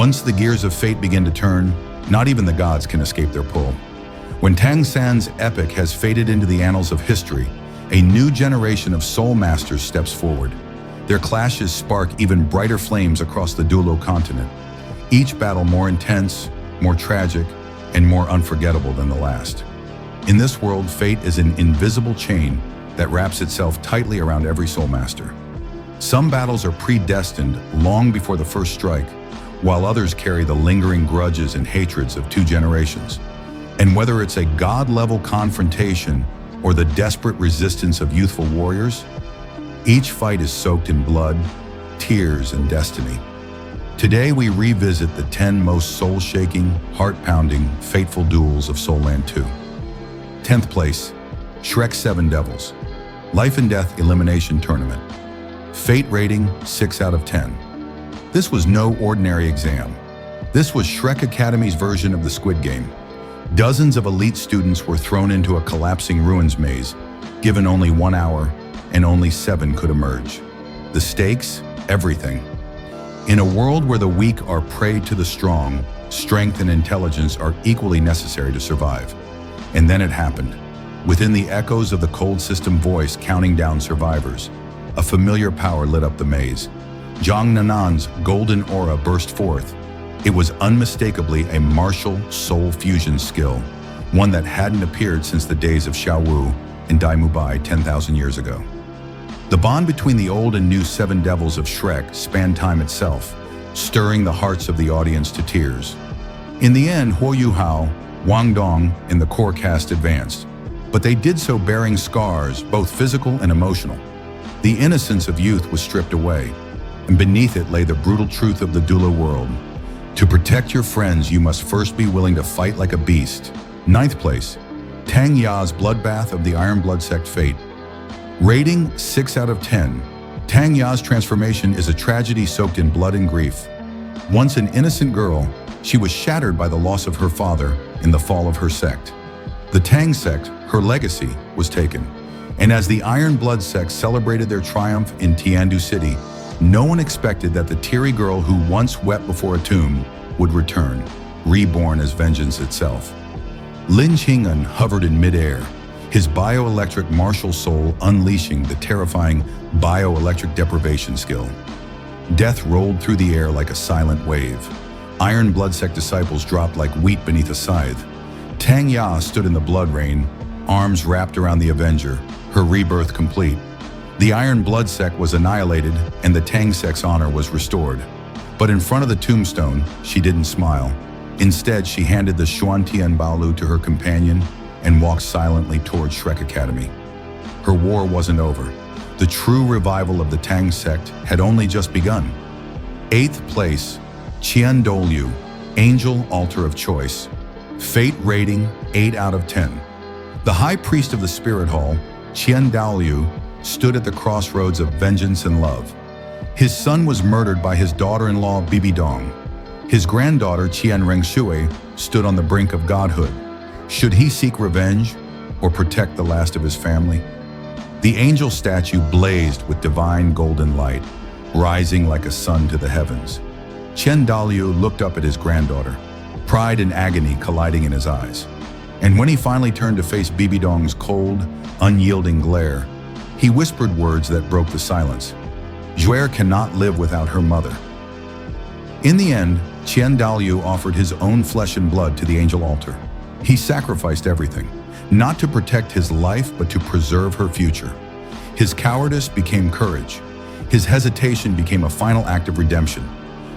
Once the gears of fate begin to turn, not even the gods can escape their pull. When Tang San's epic has faded into the annals of history, a new generation of soul masters steps forward. Their clashes spark even brighter flames across the Douluo Continent, each battle more intense, more tragic, and more unforgettable than the last. In this world, fate is an invisible chain that wraps itself tightly around every soul master. Some battles are predestined long before the first strike, while others carry the lingering grudges and hatreds of 2 generations. And whether it's a god-level confrontation or the desperate resistance of youthful warriors, each fight is soaked in blood, tears, and destiny. Today we revisit the 10 most soul-shaking, heart-pounding, fateful duels of Soul Land 2. 10th place, Shrek 7 Devils, Life and Death Elimination Tournament. Fate rating 6 out of 10. This was no ordinary exam. This was Shrek Academy's version of the Squid Game. Dozens of elite students were thrown into a collapsing ruins maze, given only 1 hour, and only 7 could emerge. The stakes, everything. In a world where the weak are prey to the strong, strength and intelligence are equally necessary to survive. And then it happened. Within the echoes of the cold system voice counting down survivors, a familiar power lit up the maze. Zhang Nanan's golden aura burst forth. It was unmistakably a martial soul fusion skill, one that hadn't appeared since the days of Xiao Wu and Dai Mubai 10,000 years ago. The bond between the old and new 7 devils of Shrek spanned time itself, stirring the hearts of the audience to tears. In the end, Huo Yuhao, Wang Dong, and the core cast advanced, but they did so bearing scars, both physical and emotional. The innocence of youth was stripped away, and beneath it lay the brutal truth of the Douluo world. To protect your friends, you must first be willing to fight like a beast. 9th place, Tang Ya's Bloodbath of the Iron Blood Sect Fate. Rating 6 out of 10. Tang Ya's transformation is a tragedy soaked in blood and grief. Once an innocent girl, she was shattered by the loss of her father in the fall of her sect. The Tang Sect, her legacy, was taken. And as the Iron Blood Sect celebrated their triumph in Tiandu City, no one expected that the teary girl who once wept before a tomb would return, reborn as vengeance itself. Lin Qing'an hovered in midair, his bioelectric martial soul unleashing the terrifying bioelectric deprivation skill. Death rolled through the air like a silent wave. Iron Blood Sect disciples dropped like wheat beneath a scythe. Tang Ya stood in the blood rain, arms wrapped around the Avenger, her rebirth complete. The Iron Blood Sect was annihilated and the Tang Sect's honor was restored. But in front of the tombstone, she didn't smile. Instead, she handed the Xuantian Baolu to her companion and walked silently towards Shrek Academy. Her war wasn't over. The true revival of the Tang Sect had only just begun. 8th place, Qian Douluo, Angel Altar of Choice. Fate rating 8 out of 10. The High Priest of the Spirit Hall, Qian Douluo, stood at the crossroads of vengeance and love. His son was murdered by his daughter-in-law Bibi Dong. His granddaughter Qian Rengshui stood on the brink of godhood. Should he seek revenge or protect the last of his family? The angel statue blazed with divine golden light, rising like a sun to the heavens. Qian Douluo looked up at his granddaughter, pride and agony colliding in his eyes. And when he finally turned to face Bibi Dong's cold, unyielding glare, he whispered words that broke the silence. Zhuer cannot live without her mother. In the end, Qian Douluo offered his own flesh and blood to the angel altar. He sacrificed everything, not to protect his life, but to preserve her future. His cowardice became courage. His hesitation became a final act of redemption.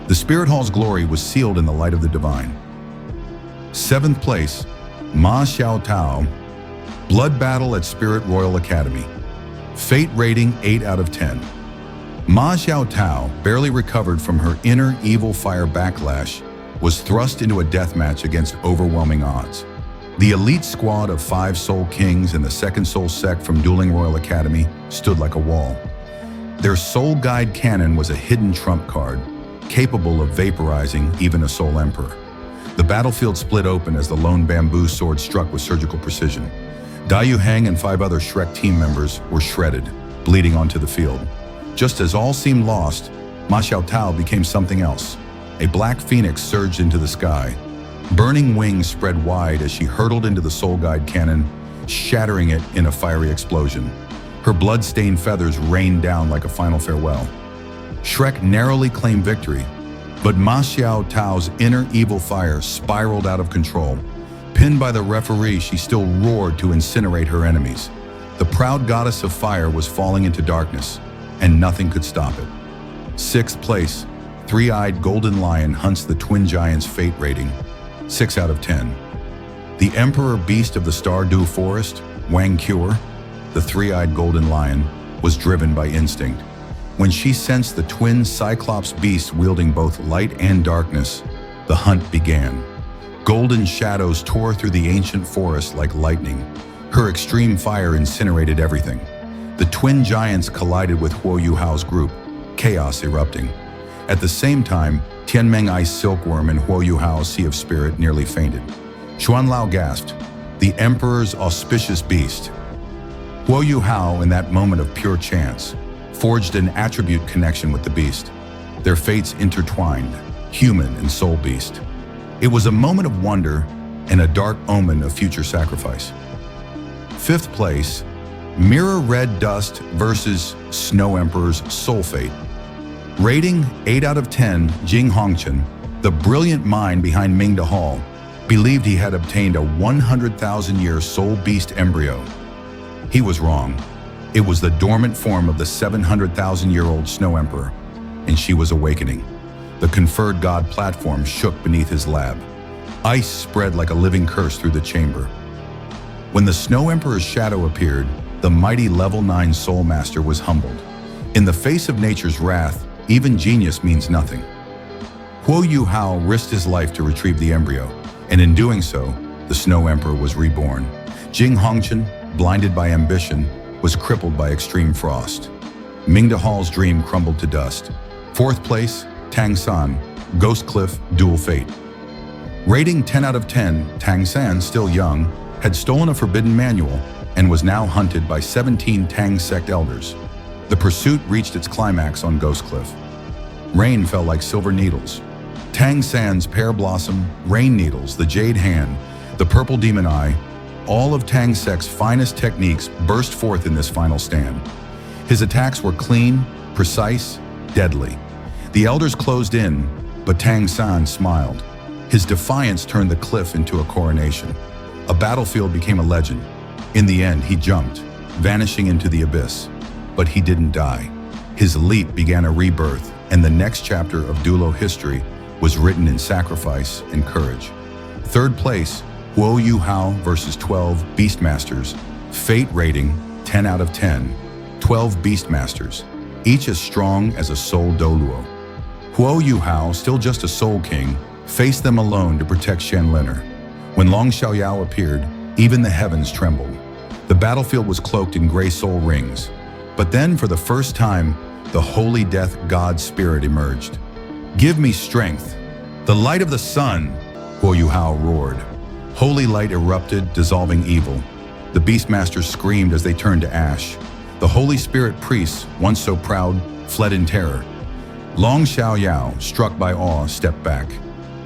The Spirit Hall's glory was sealed in the light of the divine. 7th place, Ma Xiaotao, Blood Battle at Spirit Royal Academy. Fate rating 8 out of 10. Ma Xiaotao, barely recovered from her inner evil fire backlash, was thrust into a deathmatch against overwhelming odds. The elite squad of 5 Soul Kings and the 2nd Soul Sect from Dueling Royal Academy stood like a wall. Their Soul Guide cannon was a hidden trump card, capable of vaporizing even a Soul Emperor. The battlefield split open as the lone bamboo sword struck with surgical precision. Dai Yuhang and 5 other Shrek team members were shredded, bleeding onto the field. Just as all seemed lost, Ma Xiaotao became something else, a black phoenix surged into the sky. Burning wings spread wide as she hurtled into the Soul Guide cannon, shattering it in a fiery explosion. Her blood-stained feathers rained down like a final farewell. Shrek narrowly claimed victory, but Ma Xiaotao's inner evil fire spiraled out of control. Pinned by the referee, she still roared to incinerate her enemies. The proud goddess of fire was falling into darkness, and nothing could stop it. 6th place, Three-Eyed Golden Lion hunts the Twin Giants' fate rating, 6 out of 10. The Emperor Beast of the Stardew Forest, Wang Cure, the Three-Eyed Golden Lion, was driven by instinct. When she sensed the twin Cyclops beasts wielding both light and darkness, the hunt began. Golden shadows tore through the ancient forest like lightning. Her extreme fire incinerated everything. The twin giants collided with Huo Yuhao's group, chaos erupting. At the same time, Tianmeng Ice Silkworm and Huo Yuhao's Sea of Spirit nearly fainted. Xuanlao gasped, the Emperor's auspicious beast. Huo Yuhao, in that moment of pure chance, forged an attribute connection with the beast. Their fates intertwined, human and soul beast. It was a moment of wonder and a dark omen of future sacrifice. 5th place, Mirror Red Dust versus Snow Emperor's Soul Fate. Rating 8 out of 10, Jing Hongchen, the brilliant mind behind Ming De Hall, believed he had obtained a 100,000-year soul beast embryo. He was wrong. It was the dormant form of the 700,000-year-old Snow Emperor, and she was awakening. The conferred god platform shook beneath his lab. Ice spread like a living curse through the chamber. When the Snow Emperor's shadow appeared, the mighty level 9 Soul Master was humbled. In the face of nature's wrath, even genius means nothing. Huo Yuhao risked his life to retrieve the embryo, and in doing so, the Snow Emperor was reborn. Jing Hongchen, blinded by ambition, was crippled by extreme frost. Ming De Hall's dream crumbled to dust. 4th place, Tang San, Ghost Cliff Dual Fate. Rating 10 out of 10, Tang San, still young, had stolen a forbidden manual and was now hunted by 17 Tang Sect elders. The pursuit reached its climax on Ghost Cliff. Rain fell like silver needles. Tang San's Pear Blossom, Rain Needles, the Jade Hand, the Purple Demon Eye, all of Tang Sect's finest techniques burst forth in this final stand. His attacks were clean, precise, deadly. The elders closed in, but Tang San smiled. His defiance turned the cliff into a coronation. A battlefield became a legend. In the end, he jumped, vanishing into the abyss. But he didn't die. His leap began a rebirth, and the next chapter of Douluo history was written in sacrifice and courage. 3rd place, Huo Yuhao versus 12 Beastmasters. Fate rating 10 out of 10. 12 Beastmasters, each as strong as a soul Douluo. Huo Yuhao, still just a soul king, faced them alone to protect Shanliner. When Long Xiaoyao appeared, even the heavens trembled. The battlefield was cloaked in gray soul rings. But then, for the first time, the holy death god spirit emerged. Give me strength. The light of the sun, Huo Yuhao roared. Holy light erupted, dissolving evil. The Beastmasters screamed as they turned to ash. The Holy Spirit priests, once so proud, fled in terror. Long Xiaoyao, struck by awe, stepped back.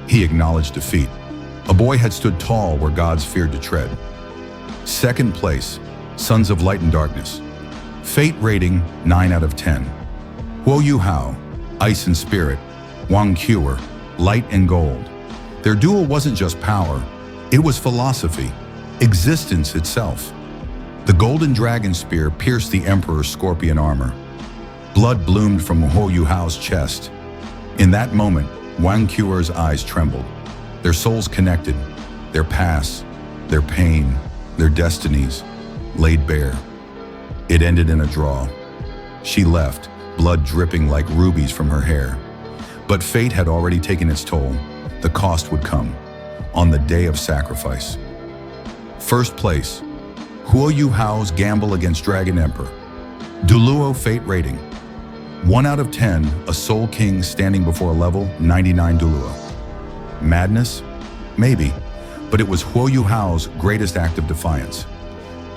He acknowledged defeat. A boy had stood tall where gods feared to tread. 2nd place, Sons of Light and Darkness. Fate rating 9 out of 10. Huo Yuhao, Ice and Spirit, Wang Cure, Light and Gold. Their duel wasn't just power, it was philosophy, existence itself. The golden dragon spear pierced the Emperor's scorpion armor. Blood bloomed from Huo Yuhao's chest. In that moment, Wang Cure's eyes trembled. Their souls connected, their past, their pain, their destinies, laid bare. It ended in a draw. She left, blood dripping like rubies from her hair. But fate had already taken its toll. The cost would come, on the day of sacrifice. 1st place, Huo Yuhao's gamble against Dragon Emperor. Douluo Fate rating 1 out of 10, a soul king standing before a level 99 Douluo. Madness? Maybe, but it was Huo Yuhao's greatest act of defiance.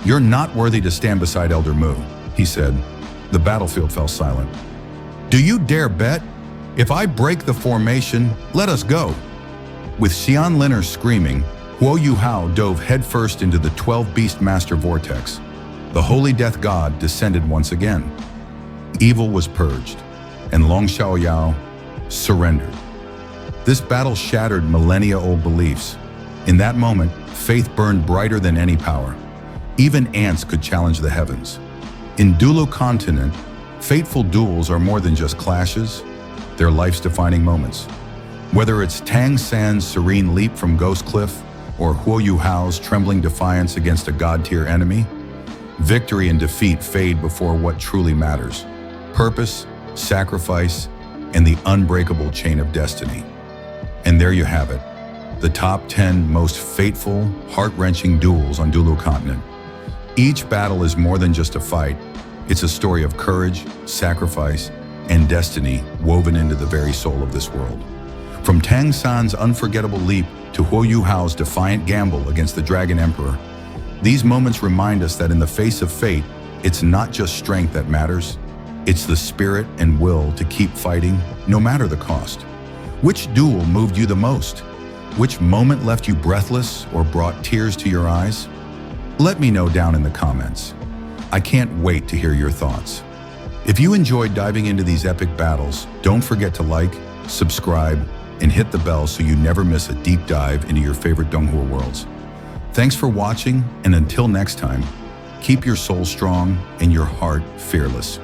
You're not worthy to stand beside Elder Mu, he said. The battlefield fell silent. Do you dare bet? If I break the formation, let us go." With Xian Liner screaming, Huo Yuhao dove headfirst into the 12 Beastmaster vortex. The holy death god descended once again. Evil was purged, and Long Xiaoyao surrendered. This battle shattered millennia-old beliefs. In that moment, faith burned brighter than any power. Even ants could challenge the heavens. In Douluo Continent, fateful duels are more than just clashes, they're life's-defining moments. Whether it's Tang San's serene leap from Ghost Cliff or Huo Yuhao's trembling defiance against a god-tier enemy, victory and defeat fade before what truly matters: purpose, sacrifice, and the unbreakable chain of destiny. And there you have it, the top 10 most fateful, heart-wrenching duels on Douluo Continent. Each battle is more than just a fight. It's a story of courage, sacrifice, and destiny woven into the very soul of this world. From Tang San's unforgettable leap to Huo Yuhao's defiant gamble against the Dragon Emperor, these moments remind us that in the face of fate, it's not just strength that matters, it's the spirit and will to keep fighting, no matter the cost. Which duel moved you the most? Which moment left you breathless or brought tears to your eyes? Let me know down in the comments. I can't wait to hear your thoughts. If you enjoyed diving into these epic battles, don't forget to like, subscribe, and hit the bell so you never miss a deep dive into your favorite Donghua worlds. Thanks for watching, and until next time, keep your soul strong and your heart fearless.